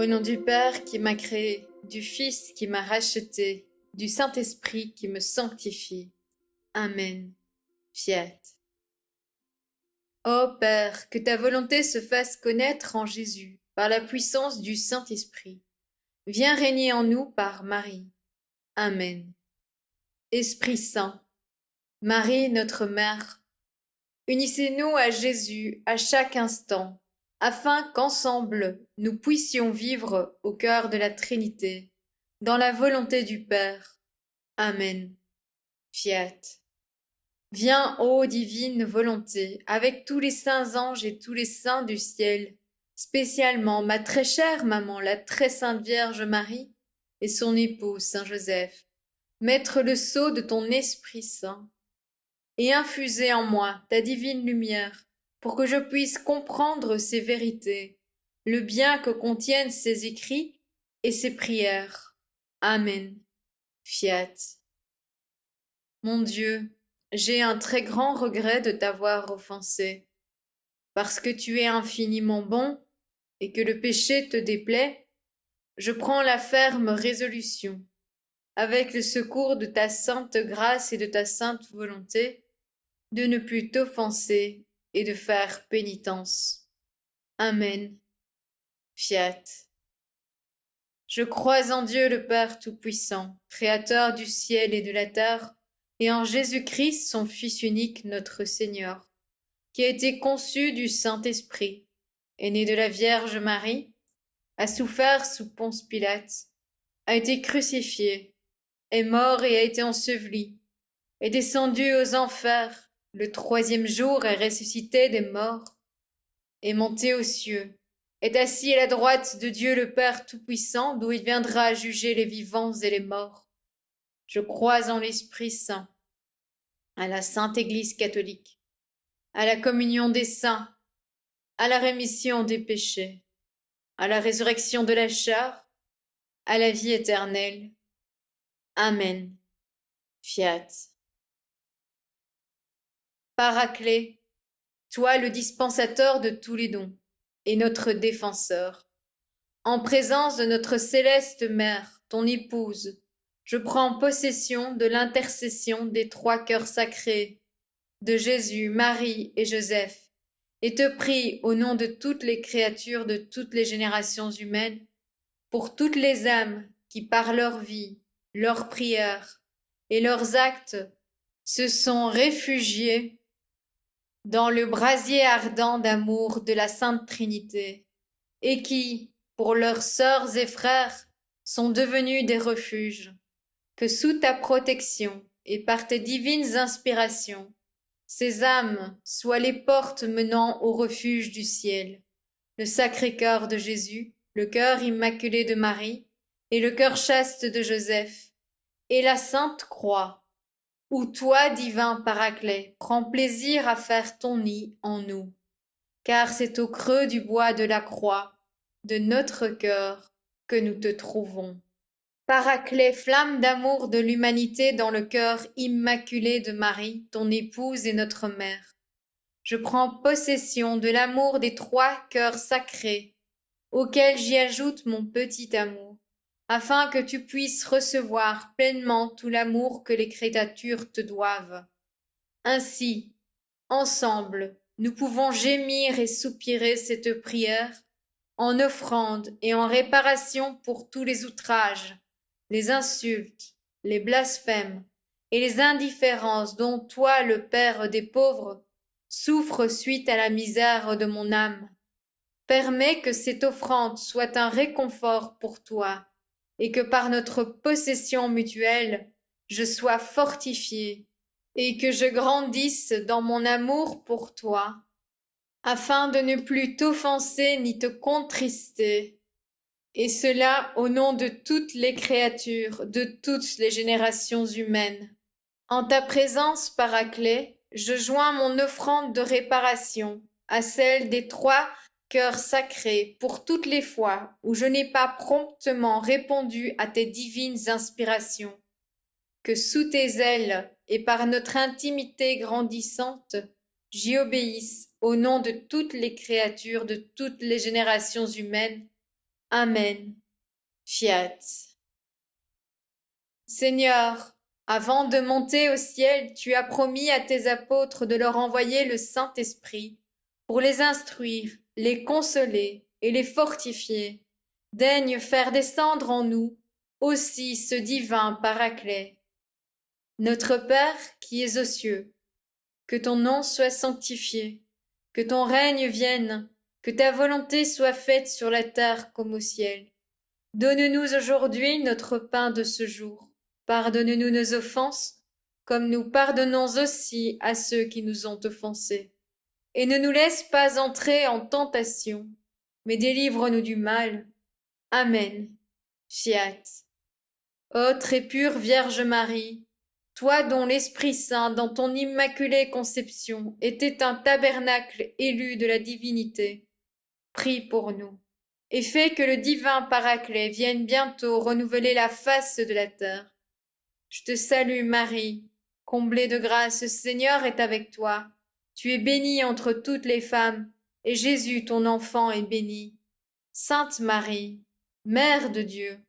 Au nom du Père qui m'a créé, du Fils qui m'a racheté, du Saint-Esprit qui me sanctifie. Amen. Fiat. Ô Père, que ta volonté se fasse connaître en Jésus par la puissance du Saint-Esprit. Viens régner en nous par Marie. Amen. Esprit Saint, Marie notre Mère, unissez-nous à Jésus à chaque instant, afin qu'ensemble nous puissions vivre au cœur de la Trinité, dans la volonté du Père. Amen. Fiat. Viens, ô divine volonté, avec tous les saints anges et tous les saints du ciel, spécialement ma très chère maman, la très sainte Vierge Marie, et son époux Saint Joseph, mettre le sceau de ton Esprit Saint, et infuser en moi ta divine lumière, pour que je puisse comprendre ces vérités, le bien que contiennent ces écrits et ces prières. Amen. Fiat. Mon Dieu, j'ai un très grand regret de t'avoir offensé, parce que tu es infiniment bon et que le péché te déplaît. Je prends la ferme résolution, avec le secours de ta sainte grâce et de ta sainte volonté, de ne plus t'offenser et de faire pénitence. Amen. Fiat. Je crois en Dieu le Père Tout-Puissant, Créateur du ciel et de la terre, et en Jésus-Christ, son Fils unique, notre Seigneur, qui a été conçu du Saint-Esprit, est né de la Vierge Marie, a souffert sous Ponce Pilate, a été crucifié, est mort et a été enseveli, est descendu aux enfers, le troisième jour est ressuscité des morts, est monté aux cieux, est assis à la droite de Dieu le Père Tout-Puissant, d'où il viendra juger les vivants et les morts. Je crois en l'Esprit Saint, à la Sainte Église catholique, à la communion des saints, à la rémission des péchés, à la résurrection de la chair, à la vie éternelle. Amen. Fiat. Paraclet, toi le dispensateur de tous les dons, et notre défenseur, en présence de notre céleste Mère, ton épouse, je prends possession de l'intercession des trois cœurs sacrés, de Jésus, Marie et Joseph, et te prie au nom de toutes les créatures de toutes les générations humaines, pour toutes les âmes qui par leur vie, leurs prières et leurs actes se sont réfugiées dans le brasier ardent d'amour de la Sainte Trinité, et qui, pour leurs sœurs et frères, sont devenus des refuges, que sous ta protection et par tes divines inspirations, ces âmes soient les portes menant au refuge du ciel, le Sacré-Cœur de Jésus, le cœur immaculé de Marie, et le cœur chaste de Joseph, et la Sainte Croix, où toi, divin Paraclet, prends plaisir à faire ton nid en nous, car c'est au creux du bois de la croix, de notre cœur, que nous te trouvons. Paraclet, flamme d'amour de l'humanité dans le cœur immaculé de Marie, ton épouse et notre mère. Je prends possession de l'amour des trois cœurs sacrés, auquel j'y ajoute mon petit amour, afin que tu puisses recevoir pleinement tout l'amour que les créatures te doivent. Ainsi, ensemble, nous pouvons gémir et soupirer cette prière en offrande et en réparation pour tous les outrages, les insultes, les blasphèmes et les indifférences dont toi, le Père des pauvres, souffres suite à la misère de mon âme. Permets que cette offrande soit un réconfort pour toi, et que par notre possession mutuelle, je sois fortifié, et que je grandisse dans mon amour pour toi, afin de ne plus t'offenser ni te contrister, et cela au nom de toutes les créatures, de toutes les générations humaines. En ta présence, Paraclet, je joins mon offrande de réparation à celle des trois cœurs sacrés pour toutes les fois où je n'ai pas promptement répondu à tes divines inspirations. Que sous tes ailes et par notre intimité grandissante, j'y obéisse au nom de toutes les créatures de toutes les générations humaines. Amen. Fiat. Seigneur, avant de monter au ciel, tu as promis à tes apôtres de leur envoyer le Saint-Esprit pour les instruire, les consoler et les fortifier. Daigne faire descendre en nous aussi ce divin Paraclet. Notre Père qui es aux cieux, que ton nom soit sanctifié, que ton règne vienne, que ta volonté soit faite sur la terre comme au ciel. Donne-nous aujourd'hui notre pain de ce jour. Pardonne-nous nos offenses, comme nous pardonnons aussi à ceux qui nous ont offensés. Et ne nous laisse pas entrer en tentation, mais délivre-nous du mal. Amen. Fiat. Ô très pure Vierge Marie, toi dont l'Esprit Saint, dans ton immaculée conception, était un tabernacle élu de la divinité, prie pour nous, et fais que le divin Paraclet vienne bientôt renouveler la face de la terre. Je te salue Marie, comblée de grâce, le Seigneur est avec toi. Tu es bénie entre toutes les femmes, et Jésus, ton enfant, est béni. Sainte Marie, Mère de Dieu,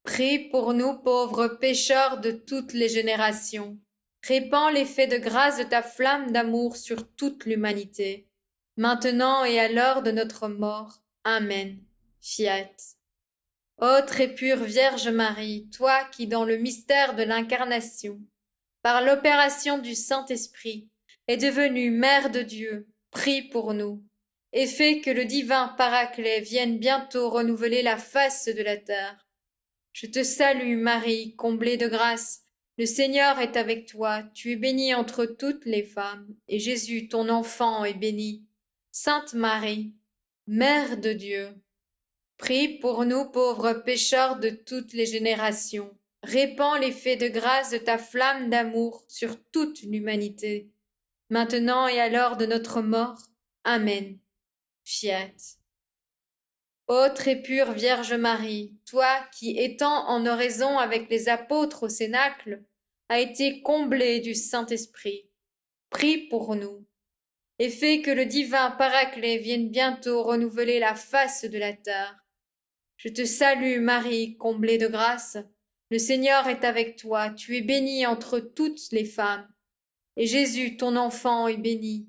prie pour nous pauvres pécheurs de toutes les générations. Répands l'effet de grâce de ta flamme d'amour sur toute l'humanité, maintenant et à l'heure de notre mort. Amen. Fiat. Ô très pure Vierge Marie, toi qui dans le mystère de l'incarnation, par l'opération du Saint-Esprit, es devenue Mère de Dieu, prie pour nous, et fais que le divin Paraclet vienne bientôt renouveler la face de la terre. Je te salue Marie, comblée de grâce, le Seigneur est avec toi, tu es bénie entre toutes les femmes, et Jésus, ton enfant, est béni. Sainte Marie, Mère de Dieu, prie pour nous pauvres pécheurs de toutes les générations. Répands l'effet de grâce de ta flamme d'amour sur toute l'humanité, maintenant et à l'heure de notre mort. Amen. Fiat. Ô très pure Vierge Marie, toi qui, étant en oraison avec les apôtres au Cénacle, as été comblée du Saint-Esprit, prie pour nous, et fais que le divin Paraclet vienne bientôt renouveler la face de la terre. Je te salue Marie, comblée de grâce, le Seigneur est avec toi, tu es bénie entre toutes les femmes, et Jésus, ton enfant, est béni.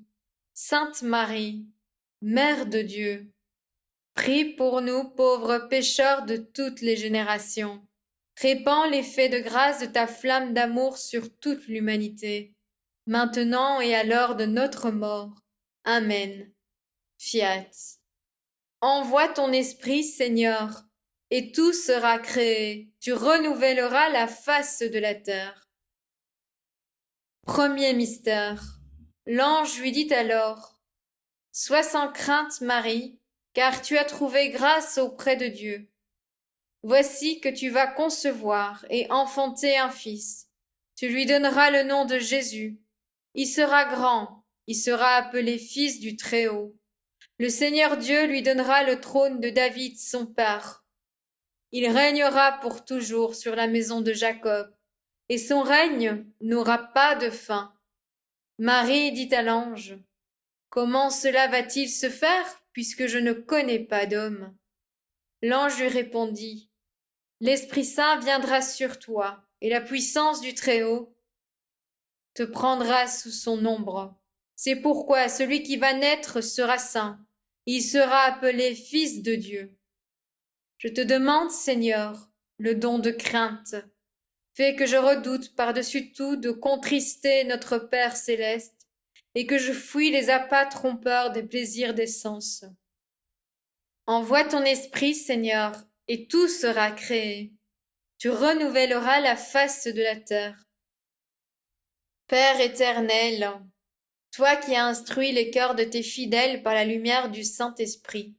Sainte Marie, Mère de Dieu, prie pour nous pauvres pécheurs de toutes les générations. Répands l'effet de grâce de ta flamme d'amour sur toute l'humanité, maintenant et à l'heure de notre mort. Amen. Fiat. Envoie ton esprit, Seigneur, et tout sera créé. Tu renouvelleras la face de la terre. Premier mystère. L'ange lui dit alors, sois sans crainte, Marie, car tu as trouvé grâce auprès de Dieu. Voici que tu vas concevoir et enfanter un fils. Tu lui donneras le nom de Jésus. Il sera grand, il sera appelé fils du Très-Haut. Le Seigneur Dieu lui donnera le trône de David son père. Il régnera pour toujours sur la maison de Jacob, et son règne n'aura pas de fin. Marie dit à l'ange, comment cela va-t-il se faire, puisque je ne connais pas d'homme? L'ange lui répondit, l'Esprit Saint viendra sur toi, et la puissance du Très-Haut te prendra sous son ombre. C'est pourquoi celui qui va naître sera saint, il sera appelé Fils de Dieu. Je te demande, Seigneur, le don de crainte. Fais que je redoute par-dessus tout de contrister notre Père céleste, et que je fuis les appâts trompeurs des plaisirs des sens. Envoie ton esprit, Seigneur, et tout sera créé. Tu renouvelleras la face de la terre. Père éternel, toi qui as instruit les cœurs de tes fidèles par la lumière du Saint-Esprit,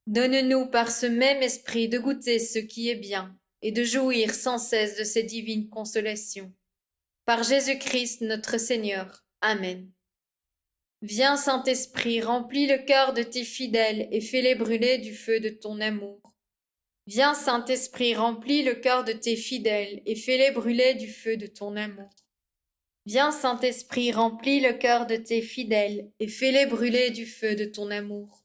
donne-nous par ce même esprit de goûter ce qui est bien et de jouir sans cesse de ces divines consolations. Par Jésus-Christ notre Seigneur. Amen. Viens, Saint-Esprit, remplis le cœur de tes fidèles et fais-les brûler du feu de ton amour. Viens, Saint-Esprit, remplis le cœur de tes fidèles et fais-les brûler du feu de ton amour. Viens, Saint-Esprit, remplis le cœur de tes fidèles et fais-les brûler du feu de ton amour.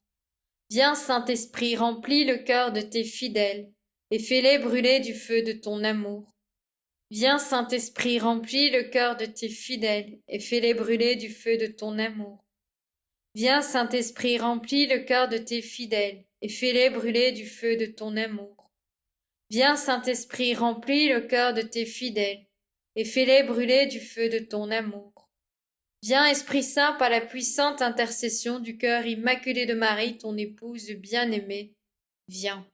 Viens, Saint-Esprit, remplis le cœur de tes fidèles, et fais-les brûler du feu de ton amour. Viens, Saint-Esprit, remplis le cœur de tes fidèles, et fais-les brûler du feu de ton amour. Viens, Saint-Esprit, remplis le cœur de tes fidèles, et fais-les brûler du feu de ton amour. Viens, Saint-Esprit, remplis le cœur de tes fidèles, et fais-les brûler du feu de ton amour. Viens, Esprit Saint, par la puissante intercession du cœur immaculé de Marie, ton épouse bien-aimée. Viens.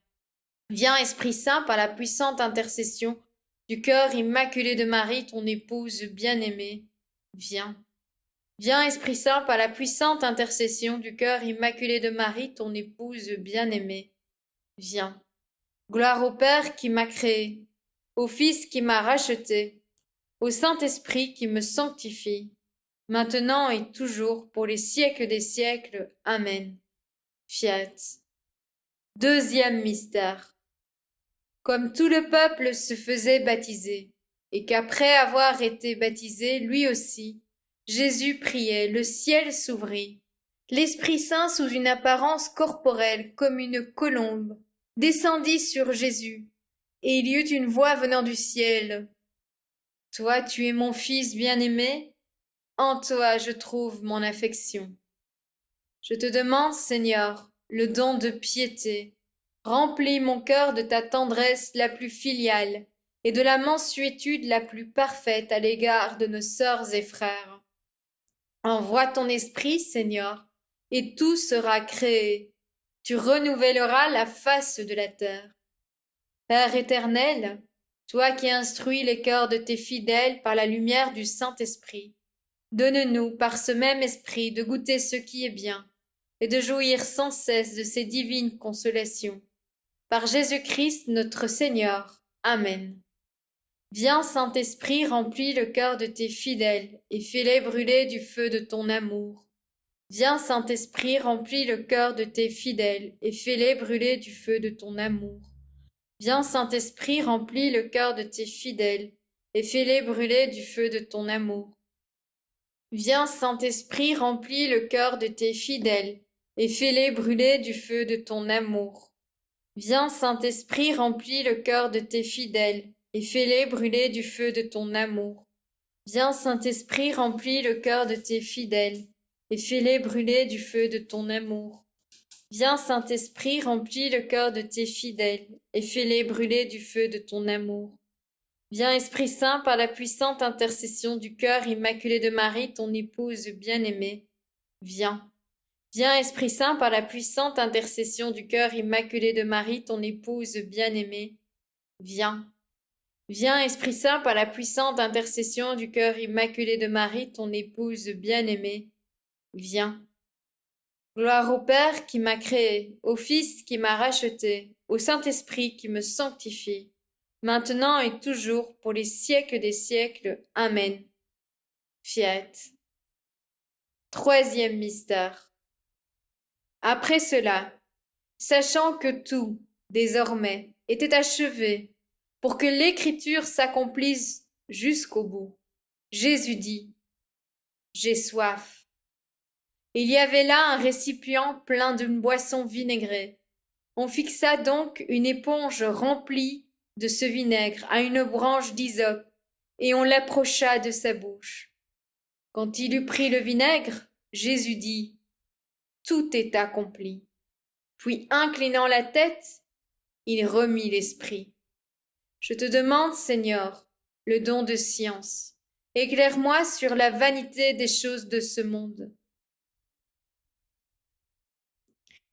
Viens, Esprit Saint, par la puissante intercession du cœur immaculé de Marie, ton épouse bien-aimée. Viens. Viens, Esprit Saint, par la puissante intercession du cœur immaculé de Marie, ton épouse bien-aimée. Viens. Gloire au Père qui m'a créé, au Fils qui m'a racheté, au Saint-Esprit qui me sanctifie, maintenant et toujours, pour les siècles des siècles. Amen. Fiat. Deuxième mystère. Comme tout le peuple se faisait baptiser, et qu'après avoir été baptisé, lui aussi, Jésus priait, le ciel s'ouvrit. L'Esprit Saint, sous une apparence corporelle comme une colombe, descendit sur Jésus, et il y eut une voix venant du ciel. Toi, tu es mon Fils bien-aimé, en toi je trouve mon affection. Je te demande, Seigneur, le don de piété. Remplis mon cœur de ta tendresse la plus filiale et de la mansuétude la plus parfaite à l'égard de nos sœurs et frères. Envoie ton esprit, Seigneur, et tout sera créé. Tu renouvelleras la face de la terre. Père éternel, toi qui instruis les cœurs de tes fidèles par la lumière du Saint-Esprit, donne-nous par ce même esprit de goûter ce qui est bien et de jouir sans cesse de ces divines consolations. Par Jésus-Christ notre Seigneur. Amen. Viens, Saint-Esprit, remplis le cœur de tes fidèles et fais-les brûler du feu de ton amour. Viens, Saint-Esprit, remplis le cœur de tes fidèles et fais-les brûler du feu de ton amour. Viens, Saint-Esprit, remplis le cœur de tes fidèles et fais-les brûler du feu de ton amour. Viens, Saint-Esprit, remplis le cœur de tes fidèles et fais-les brûler du feu de ton amour. Viens, Saint-Esprit, remplis le cœur de tes fidèles et fais-les brûler du feu de ton amour. Viens, Saint-Esprit, remplis le cœur de tes fidèles et fais-les brûler du feu de ton amour. Viens, Saint-Esprit, remplis le cœur de tes fidèles et fais-les brûler du feu de ton amour. Viens, Esprit Saint, par la puissante intercession du cœur immaculé de Marie, ton épouse bien-aimée. Viens. Viens, Esprit Saint, par la puissante intercession du cœur immaculé de Marie, ton épouse bien-aimée. Viens. Viens, Esprit Saint, par la puissante intercession du cœur immaculé de Marie, ton épouse bien-aimée. Viens. Gloire au Père qui m'a créé, au Fils qui m'a racheté, au Saint-Esprit qui me sanctifie, maintenant et toujours, pour les siècles des siècles. Amen. Fiat. Troisième mystère. Après cela, sachant que tout, désormais, était achevé, pour que l'Écriture s'accomplisse jusqu'au bout, Jésus dit, j'ai soif. Il y avait là un récipient plein d'une boisson vinaigrée. On fixa donc une éponge remplie de ce vinaigre à une branche d'hysope, et on l'approcha de sa bouche. Quand il eut pris le vinaigre, Jésus dit, tout est accompli. Puis, inclinant la tête, il remit l'esprit. Je te demande, Seigneur, le don de science. Éclaire-moi sur la vanité des choses de ce monde.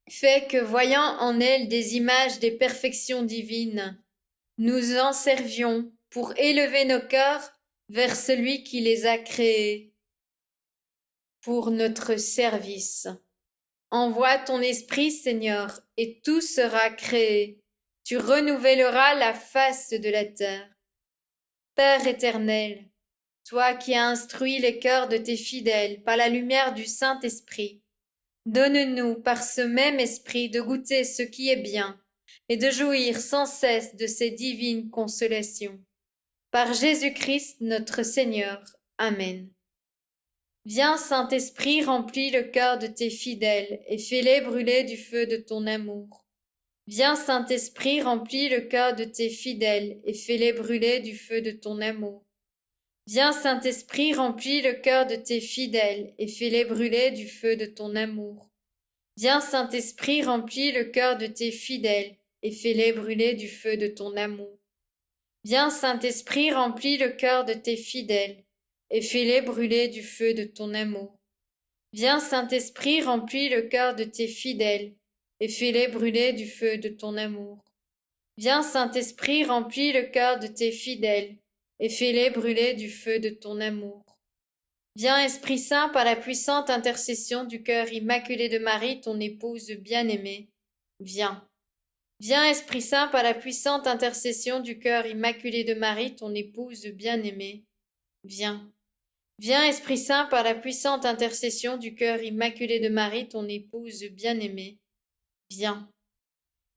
Fais que, voyant en elles des images des perfections divines, nous en servions pour élever nos cœurs vers celui qui les a créés pour notre service. Envoie ton esprit, Seigneur, et tout sera créé. Tu renouvelleras la face de la terre. Père éternel, toi qui as instruit les cœurs de tes fidèles par la lumière du Saint-Esprit, donne-nous par ce même esprit de goûter ce qui est bien et de jouir sans cesse de ces divines consolations. Par Jésus-Christ notre Seigneur. Amen. Viens, Saint-Esprit, remplis le cœur de tes fidèles et fais-les brûler du feu de ton amour. Viens, Saint-Esprit, remplis le cœur de tes fidèles et fais-les brûler du feu de ton amour. Viens, Saint-Esprit, remplis le cœur de tes fidèles et fais-les brûler du feu de ton amour. Viens, Saint-Esprit, remplis le cœur de tes fidèles et fais-les brûler du feu de ton amour. Viens, Saint-Esprit, remplis le cœur de tes fidèles et fais-les brûler du feu de ton amour. Viens, Saint-Esprit, remplis le cœur de tes fidèles et fais-les brûler du feu de ton amour. Viens, Saint-Esprit, remplis le cœur de tes fidèles et fais-les brûler du feu de ton amour. Viens, Esprit Saint, par la puissante intercession du cœur immaculé de Marie, ton épouse bien-aimée. Viens. Viens, Esprit Saint, par la puissante intercession du cœur immaculé de Marie, ton épouse bien-aimée. Viens. Viens, Esprit Saint, par la puissante intercession du cœur immaculé de Marie, ton épouse bien-aimée. Viens.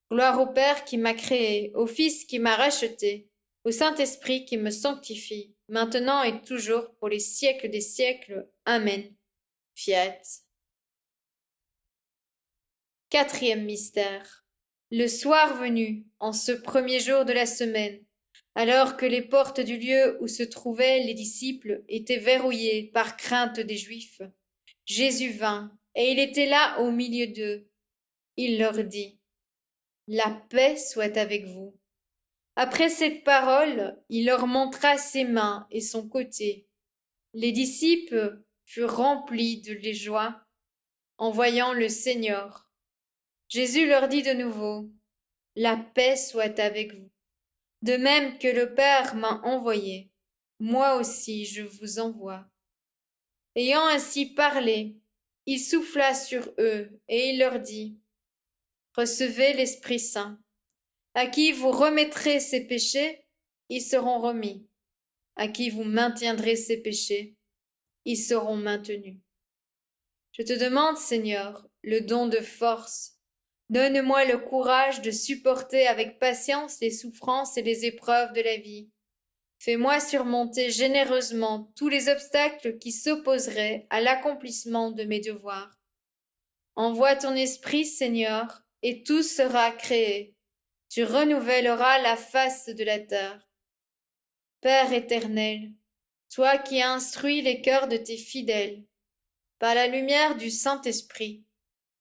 Gloire au Père qui m'a créé, au Fils qui m'a racheté, au Saint-Esprit qui me sanctifie, maintenant et toujours, pour les siècles des siècles. Amen. Fiat. Quatrième mystère. Le soir venu, en ce premier jour de la semaine, alors que les portes du lieu où se trouvaient les disciples étaient verrouillées par crainte des Juifs, Jésus vint, et il était là au milieu d'eux. Il leur dit: La paix soit avec vous. Après cette parole, il leur montra ses mains et son côté. Les disciples furent remplis de joie en voyant le Seigneur. Jésus leur dit de nouveau: La paix soit avec vous. De même que le Père m'a envoyé, moi aussi je vous envoie. Ayant ainsi parlé, il souffla sur eux et il leur dit: Recevez l'Esprit Saint. À qui vous remettrez ses péchés, ils seront remis. À qui vous maintiendrez ses péchés, ils seront maintenus. Je te demande, Seigneur, le don de force. Donne-moi le courage de supporter avec patience les souffrances et les épreuves de la vie. Fais-moi surmonter généreusement tous les obstacles qui s'opposeraient à l'accomplissement de mes devoirs. Envoie ton esprit, Seigneur, et tout sera créé. Tu renouvelleras la face de la terre. Père éternel, toi qui as instruit les cœurs de tes fidèles, par la lumière du Saint-Esprit,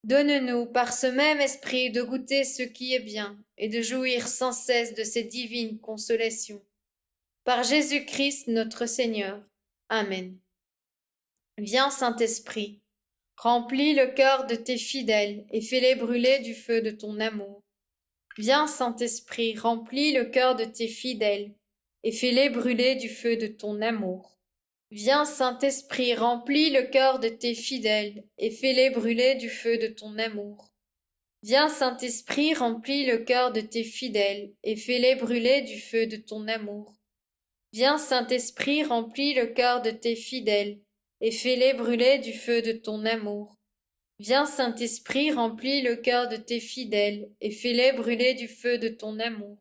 donne-nous par ce même esprit de goûter ce qui est bien et de jouir sans cesse de ces divines consolations. Par Jésus-Christ notre Seigneur. Amen. Viens, Saint-Esprit, remplis le cœur de tes fidèles et fais-les brûler du feu de ton amour. Viens, Saint-Esprit, remplis le cœur de tes fidèles et fais-les brûler du feu de ton amour. Viens, Saint-Esprit, remplis le cœur de tes fidèles et fais-les brûler du feu de ton amour. Viens, Saint-Esprit, remplis le cœur de tes fidèles et fais-les brûler du feu de ton amour. Viens, Saint-Esprit, remplis le cœur de tes fidèles et fais-les brûler du feu de ton amour. Viens, Saint-Esprit, remplis le cœur de tes fidèles et fais-les brûler du feu de ton amour.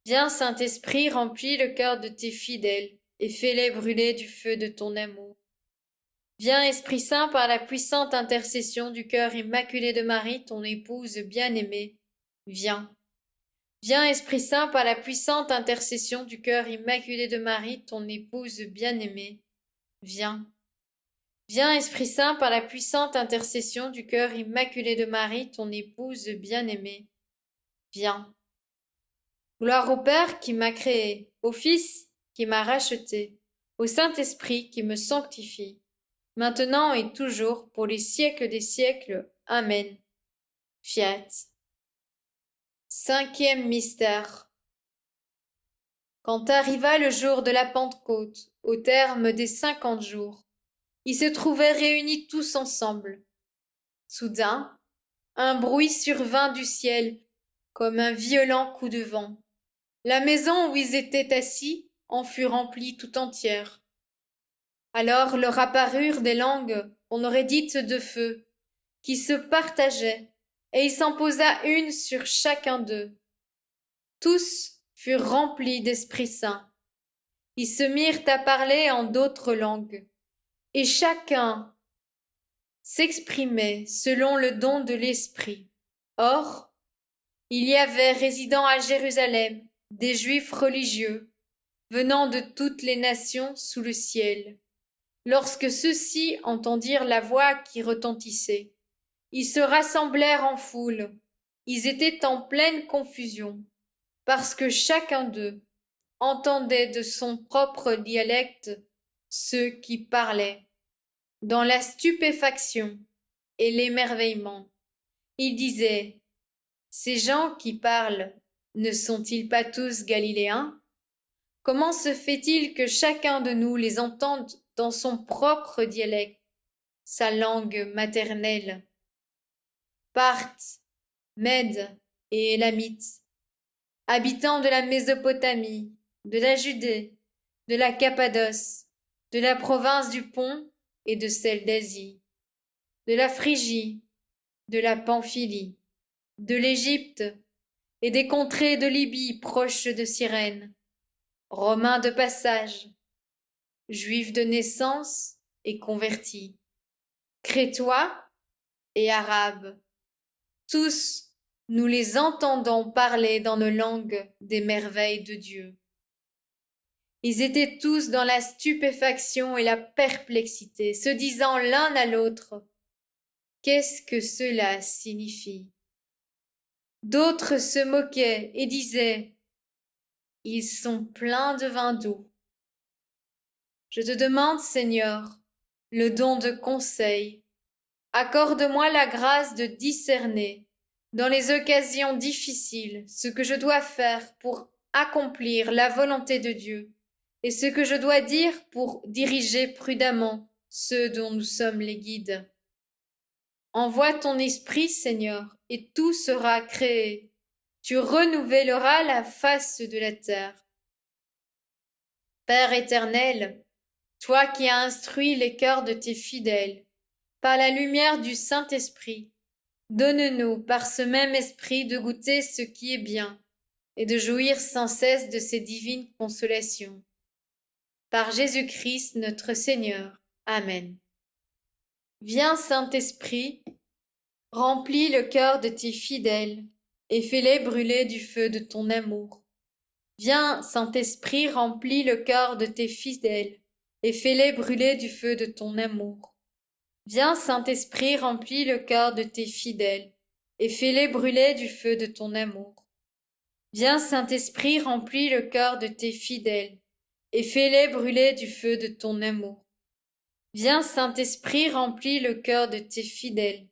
Viens, Saint-Esprit, remplis le cœur de tes fidèles et fais-les brûler du feu de ton amour. Viens, Esprit Saint, par la puissante intercession du cœur immaculé de Marie, ton épouse bien-aimée. Viens. Viens, Esprit Saint, par la puissante intercession du cœur immaculé de Marie, ton épouse bien-aimée. Viens. Viens, Esprit Saint, par la puissante intercession du cœur immaculé de Marie, ton épouse bien-aimée. Viens. Gloire au Père qui m'a créé, au Fils qui m'a racheté, au Saint-Esprit qui me sanctifie, maintenant et toujours, pour les siècles des siècles. Amen. Fiat. Cinquième mystère. Quand arriva le jour de la Pentecôte, au terme des 50 jours, ils se trouvaient réunis tous ensemble. Soudain, un bruit survint du ciel, comme un violent coup de vent. La maison où ils étaient assis en fut remplie tout entière. Alors leur apparurent des langues qu'on aurait dites de feu, qui se partageaient, et il s'en posa une sur chacun d'eux. Tous furent remplis d'Esprit Saint. Ils se mirent à parler en d'autres langues, et chacun s'exprimait selon le don de l'Esprit. Or, il y avait résidant à Jérusalem des Juifs religieux, venant de toutes les nations sous le ciel. Lorsque ceux-ci entendirent la voix qui retentissait, ils se rassemblèrent en foule. Ils étaient en pleine confusion, parce que chacun d'eux entendait de son propre dialecte ceux qui parlaient. Dans la stupéfaction et l'émerveillement, ils disaient: ces gens qui parlent ne sont-ils pas tous galiléens? Comment se fait-il que chacun de nous les entende dans son propre dialecte, sa langue maternelle? Parthes, Mèdes et Élamites, habitants de la Mésopotamie, de la Judée, de la Cappadoce, de la province du Pont et de celle d'Asie, de la Phrygie, de la Pamphylie, de l'Égypte et des contrées de Libye proches de Cyrène, Romains de passage, Juifs de naissance et convertis, Crétois et Arabes, tous nous les entendons parler dans nos langues des merveilles de Dieu. Ils étaient tous dans la stupéfaction et la perplexité, se disant l'un à l'autre: qu'est-ce que cela signifie? D'autres se moquaient et disaient: ils sont pleins de vin doux. Je te demande, Seigneur, le don de conseil. Accorde-moi la grâce de discerner, dans les occasions difficiles, ce que je dois faire pour accomplir la volonté de Dieu, et ce que je dois dire pour diriger prudemment ceux dont nous sommes les guides. Envoie ton esprit, Seigneur, et tout sera créé. Tu renouvelleras la face de la terre. Père éternel, toi qui as instruit les cœurs de tes fidèles, par la lumière du Saint-Esprit, donne-nous par ce même esprit de goûter ce qui est bien et de jouir sans cesse de ces divines consolations. Par Jésus-Christ notre Seigneur. Amen. Viens, Saint-Esprit, remplis le cœur de tes fidèles et fais-les brûler du feu de ton amour. Viens, Saint-Esprit, remplis le cœur de tes fidèles et fais-les brûler du feu de ton amour. Viens, Saint-Esprit, remplis le cœur de tes fidèles et fais-les brûler du feu de ton amour. Viens, Saint-Esprit, remplis le cœur de tes fidèles et fais-les brûler du feu de ton amour. Viens, Saint-Esprit, remplis le cœur de tes fidèles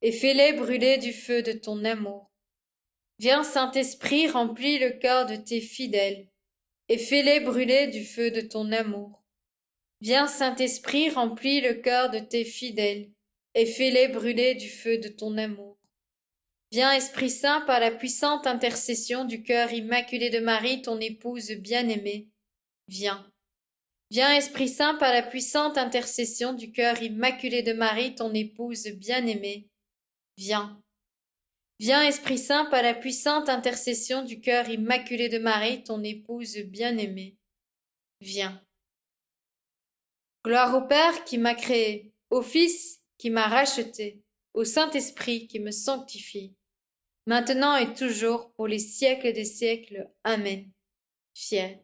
et fais-les brûler du feu de ton amour. Viens, Saint-Esprit, remplis le cœur de tes fidèles et fais-les brûler du feu de ton amour. Viens, Saint-Esprit, remplis le cœur de tes fidèles et fais-les brûler du feu de ton amour. Viens, Esprit Saint, par la puissante intercession du cœur immaculé de Marie, ton épouse bien-aimée. Viens. Viens, Esprit Saint, par la puissante intercession du cœur immaculé de Marie, ton épouse bien-aimée. Viens. Viens, Esprit Saint, par la puissante intercession du cœur immaculé de Marie, ton épouse bien-aimée. Viens. Gloire au Père qui m'a créé, au Fils qui m'a racheté, au Saint-Esprit qui me sanctifie, maintenant et toujours pour les siècles des siècles. Amen. Fiat.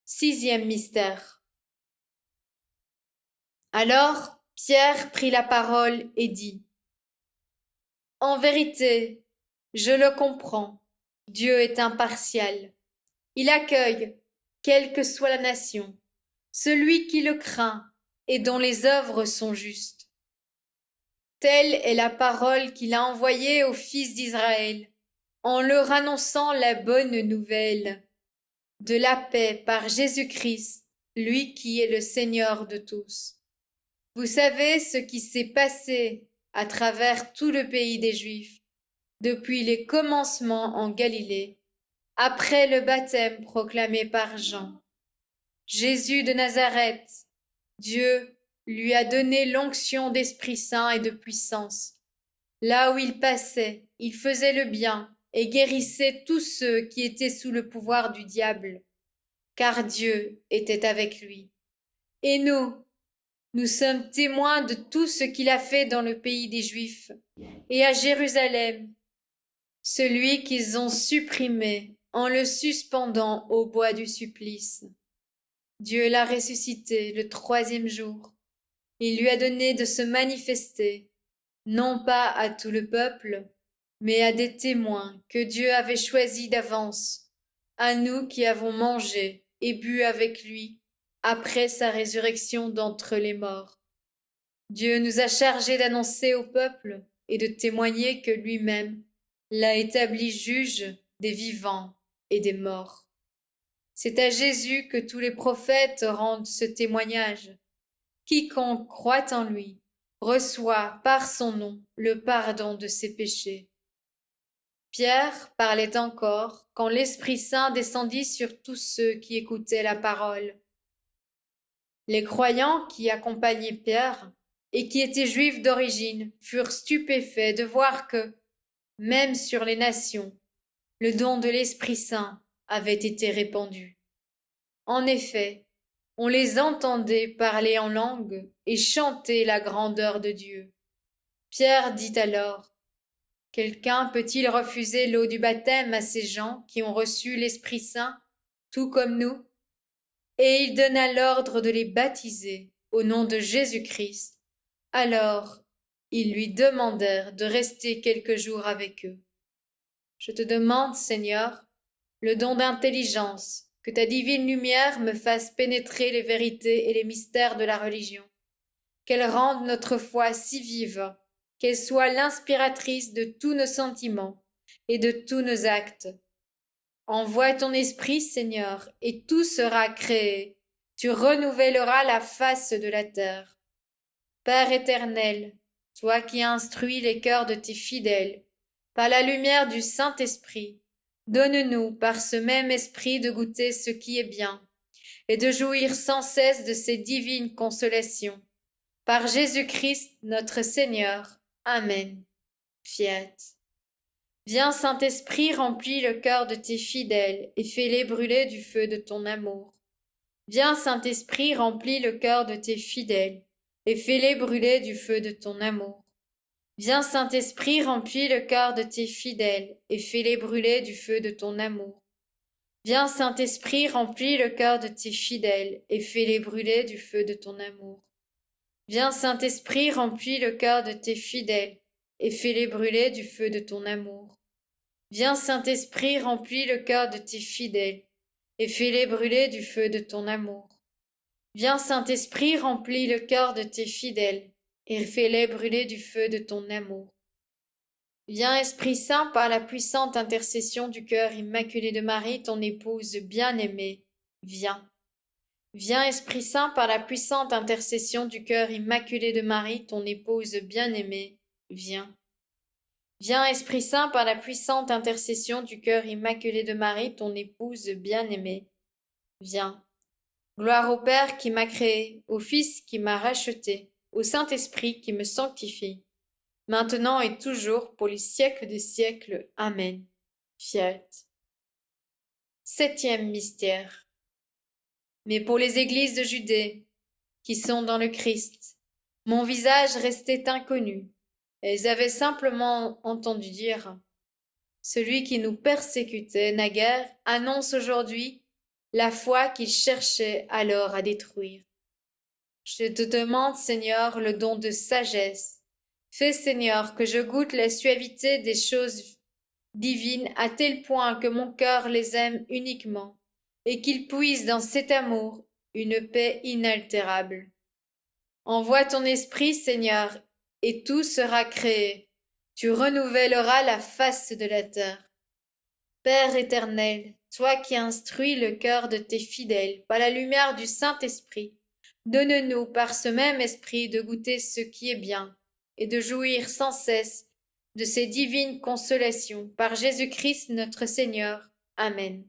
Sixième mystère. Alors Pierre prit la parole et dit: en vérité, je le comprends, Dieu est impartial. Il accueille, quelle que soit la nation, celui qui le craint et dont les œuvres sont justes. Telle est la parole qu'il a envoyée aux fils d'Israël, en leur annonçant la bonne nouvelle de la paix par Jésus-Christ, lui qui est le Seigneur de tous. Vous savez ce qui s'est passé à travers tout le pays des Juifs, depuis les commencements en Galilée, après le baptême proclamé par Jean. Jésus de Nazareth, Dieu lui a donné l'onction d'Esprit Saint et de puissance. Là où il passait, il faisait le bien et guérissait tous ceux qui étaient sous le pouvoir du diable, car Dieu était avec lui. Et nous sommes témoins de tout ce qu'il a fait dans le pays des Juifs et à Jérusalem, celui qu'ils ont supprimé en le suspendant au bois du supplice. Dieu l'a ressuscité le troisième jour. Il lui a donné de se manifester, non pas à tout le peuple, mais à des témoins que Dieu avait choisis d'avance, à nous qui avons mangé et bu avec lui après sa résurrection d'entre les morts. Dieu nous a chargés d'annoncer au peuple et de témoigner que lui-même l'a établi juge des vivants et des morts. C'est à Jésus que tous les prophètes rendent ce témoignage. Quiconque croit en lui reçoit par son nom le pardon de ses péchés. Pierre parlait encore quand l'Esprit Saint descendit sur tous ceux qui écoutaient la parole. Les croyants qui accompagnaient Pierre et qui étaient juifs d'origine furent stupéfaits de voir que, même sur les nations, le don de l'Esprit Saint avait été répandu. En effet, on les entendait parler en langue et chanter la grandeur de Dieu. Pierre dit alors, quelqu'un peut-il refuser l'eau du baptême à ces gens qui ont reçu l'Esprit Saint, tout comme nous? Et il donna l'ordre de les baptiser au nom de Jésus-Christ. Alors, ils lui demandèrent de rester quelques jours avec eux. Je te demande, Seigneur, le don d'intelligence, que ta divine lumière me fasse pénétrer les vérités et les mystères de la religion, qu'elle rende notre foi si vive, qu'elle soit l'inspiratrice de tous nos sentiments et de tous nos actes. Envoie ton esprit, Seigneur, et tout sera créé. Tu renouvelleras la face de la terre. Père éternel, toi qui instruis les cœurs de tes fidèles, par la lumière du Saint-Esprit, donne-nous par ce même esprit de goûter ce qui est bien, et de jouir sans cesse de ces divines consolations. Par Jésus-Christ notre Seigneur. Amen. Fiat. Viens, Saint-Esprit, remplis le cœur de tes fidèles et fais-les brûler du feu de ton amour. Viens, Saint-Esprit, remplis le cœur de tes fidèles et fais-les brûler du feu de ton amour. Viens, Saint-Esprit, remplis le cœur de tes fidèles et fais-les brûler du feu de ton amour. Viens, Saint-Esprit, remplis le cœur de tes fidèles et fais-les brûler du feu de ton amour. Viens, Saint-Esprit, remplis le cœur de tes fidèles et fais-les brûler du feu de ton amour. Viens, Saint-Esprit, remplis le cœur de tes fidèles et fais-les brûler du feu de ton amour. Viens, Saint-Esprit, remplis le cœur de tes fidèles et fais-les brûler du feu de ton amour. Viens, Esprit Saint, par la puissante intercession du cœur immaculé de Marie, ton épouse bien-aimée, viens. Viens, Esprit Saint, par la puissante intercession du cœur immaculé de Marie, ton épouse bien-aimée, viens. Viens, Esprit Saint, par la puissante intercession du cœur immaculé de Marie, ton épouse bien-aimée, viens. Gloire au Père qui m'a créé, au Fils qui m'a racheté, au Saint-Esprit qui me sanctifie, maintenant et toujours, pour les siècles des siècles. Amen. Fiat. Septième mystère. Mais pour les églises de Judée, qui sont dans le Christ, mon visage restait inconnu. Elles avaient simplement entendu dire, celui qui nous persécutait naguère annonce aujourd'hui la foi qu'il cherchait alors à détruire. Je te demande, Seigneur, le don de sagesse. Fais, Seigneur, que je goûte la suavité des choses divines à tel point que mon cœur les aime uniquement, et qu'il puise dans cet amour une paix inaltérable. Envoie ton esprit, Seigneur, et tout sera créé. Tu renouvelleras la face de la terre. Père éternel, toi qui instruis le cœur de tes fidèles par la lumière du Saint-Esprit, donne-nous par ce même esprit de goûter ce qui est bien et de jouir sans cesse de ces divines consolations par Jésus-Christ notre Seigneur. Amen.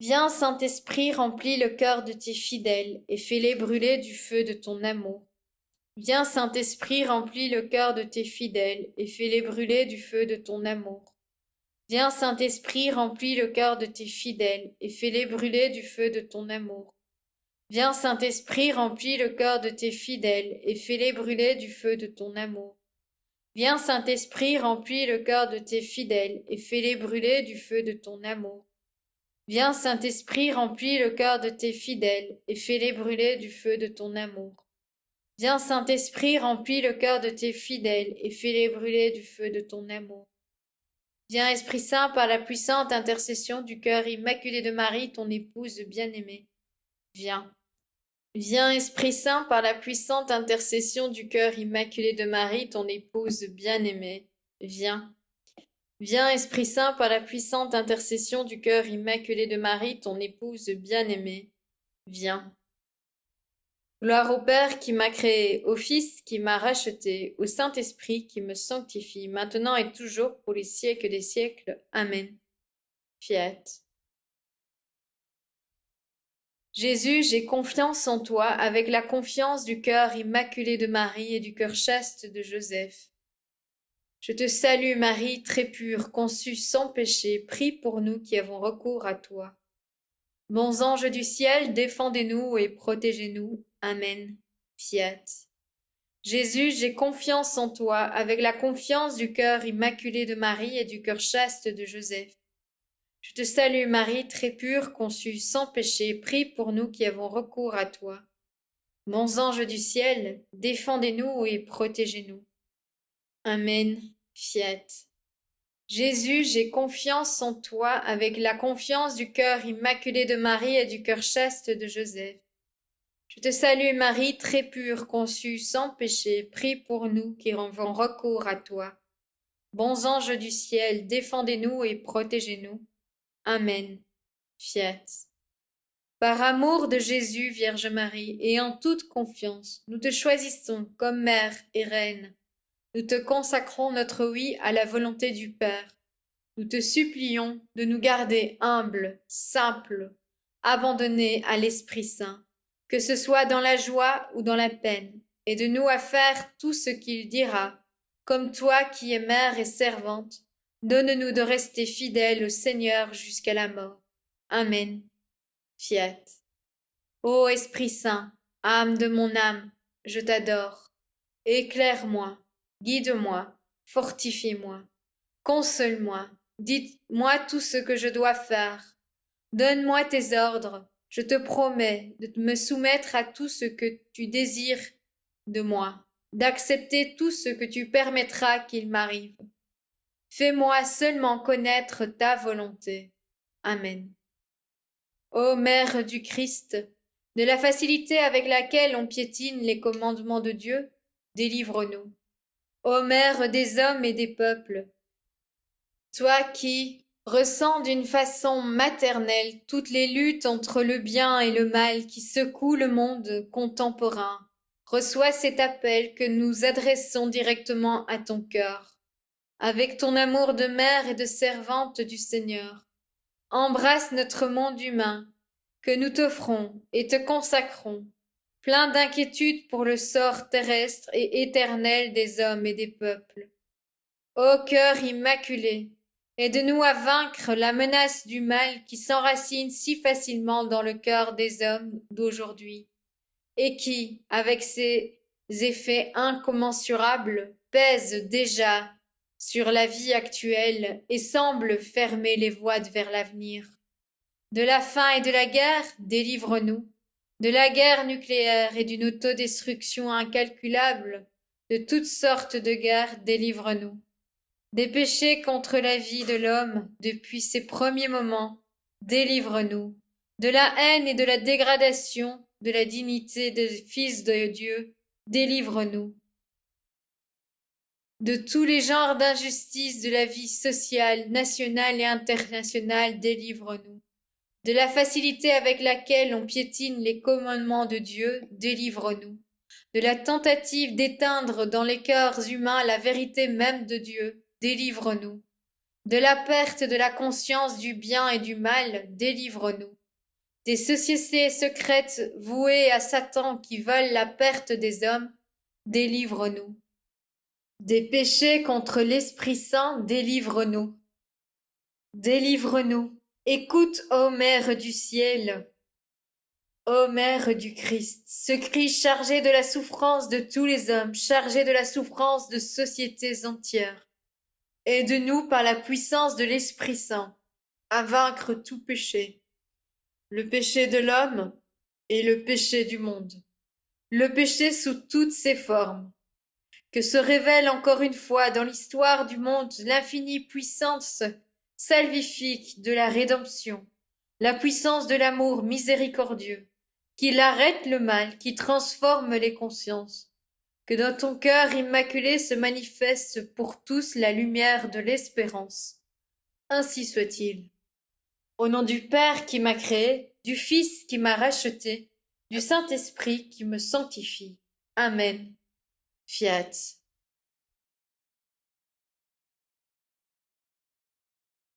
Viens, Saint-Esprit, remplis le cœur de tes fidèles et fais-les brûler du feu de ton amour. Viens, Saint-Esprit, remplis le cœur de tes fidèles et fais-les brûler du feu de ton amour. Viens, Saint-Esprit, remplis le cœur de tes fidèles et fais-les brûler du feu de ton amour. Viens, Saint-Esprit, remplis le cœur de tes fidèles et fais-les brûler du feu de ton amour. Viens, Saint-Esprit, remplis le cœur de tes fidèles et fais-les brûler du feu de ton amour. Viens, Saint-Esprit, remplis le cœur de tes fidèles et fais-les brûler du feu de ton amour. Viens, Saint-Esprit, remplis le cœur de tes fidèles et fais-les brûler du feu de ton amour. Viens, Esprit Saint, par la puissante intercession du cœur immaculé de Marie, ton épouse bien-aimée. Viens. Viens, Esprit Saint, par la puissante intercession du cœur immaculé de Marie, ton épouse bien-aimée. Viens. Viens, Esprit Saint, par la puissante intercession du cœur immaculé de Marie, ton épouse bien-aimée. Viens. Gloire au Père qui m'a créé, au Fils qui m'a racheté, au Saint-Esprit qui me sanctifie, maintenant et toujours pour les siècles des siècles. Amen. Fiat. Jésus, j'ai confiance en toi avec la confiance du cœur immaculé de Marie et du cœur chaste de Joseph. Je te salue Marie, très pure, conçue sans péché, prie pour nous qui avons recours à toi. Bons anges du ciel, défendez-nous et protégez-nous. Amen. Fiat. Jésus, j'ai confiance en toi avec la confiance du cœur immaculé de Marie et du cœur chaste de Joseph. Je te salue Marie, très pure, conçue sans péché, prie pour nous qui avons recours à toi. Bons anges du ciel, défendez-nous et protégez-nous. Amen. Fiat. Jésus, j'ai confiance en toi avec la confiance du cœur immaculé de Marie et du cœur chaste de Joseph. Je te salue Marie, très pure, conçue sans péché, prie pour nous qui avons recours à toi. Bons anges du ciel, défendez-nous et protégez-nous. Amen. Fiat. Par amour de Jésus, Vierge Marie, et en toute confiance, nous te choisissons comme mère et reine. Nous te consacrons notre oui à la volonté du Père. Nous te supplions de nous garder humbles, simples, abandonnés à l'Esprit Saint, que ce soit dans la joie ou dans la peine, et de nous à faire tout ce qu'il dira. Comme toi qui es mère et servante, donne-nous de rester fidèles au Seigneur jusqu'à la mort. Amen. Fiat. Ô Esprit Saint, âme de mon âme, je t'adore. Éclaire-moi, guide-moi, fortifie-moi, console-moi, dites-moi tout ce que je dois faire. Donne-moi tes ordres, je te promets de me soumettre à tout ce que tu désires de moi, d'accepter tout ce que tu permettras qu'il m'arrive. Fais-moi seulement connaître ta volonté. Amen. Ô Mère du Christ, de la facilité avec laquelle on piétine les commandements de Dieu, délivre-nous. Ô Mère des hommes et des peuples, toi qui ressens d'une façon maternelle toutes les luttes entre le bien et le mal qui secouent le monde contemporain, reçois cet appel que nous adressons directement à ton cœur. Avec ton amour de mère et de servante du Seigneur, embrasse notre monde humain, que nous t'offrons et te consacrons, plein d'inquiétude pour le sort terrestre et éternel des hommes et des peuples. Ô cœur immaculé, aide-nous à vaincre la menace du mal qui s'enracine si facilement dans le cœur des hommes d'aujourd'hui, et qui, avec ses effets incommensurables, pèse déjà sur la vie actuelle et semble fermer les voies vers l'avenir. De la faim et de la guerre, délivre-nous. De la guerre nucléaire et d'une autodestruction incalculable, de toutes sortes de guerres, délivre-nous. Des péchés contre la vie de l'homme depuis ses premiers moments, délivre-nous. De la haine et de la dégradation de la dignité des fils de Dieu, délivre-nous. De tous les genres d'injustice de la vie sociale, nationale et internationale, délivre-nous. De la facilité avec laquelle on piétine les commandements de Dieu, délivre-nous. De la tentative d'éteindre dans les cœurs humains la vérité même de Dieu, délivre-nous. De la perte de la conscience du bien et du mal, délivre-nous. Des sociétés secrètes vouées à Satan qui veulent la perte des hommes, délivre-nous. Des péchés contre l'Esprit Saint, délivre-nous. Délivre-nous. Écoute, ô Mère du ciel. Ô Mère du Christ, ce cri chargé de la souffrance de tous les hommes, chargé de la souffrance de sociétés entières, aide-nous par la puissance de l'Esprit Saint à vaincre tout péché, le péché de l'homme et le péché du monde, le péché sous toutes ses formes. Que se révèle encore une fois dans l'histoire du monde l'infinie puissance salvifique de la rédemption, la puissance de l'amour miséricordieux, qui arrête le mal, qui transforme les consciences. Que dans ton cœur immaculé se manifeste pour tous la lumière de l'espérance. Ainsi soit-il. Au nom du Père qui m'a créé, du Fils qui m'a racheté, du Saint-Esprit qui me sanctifie. Amen. Fiat.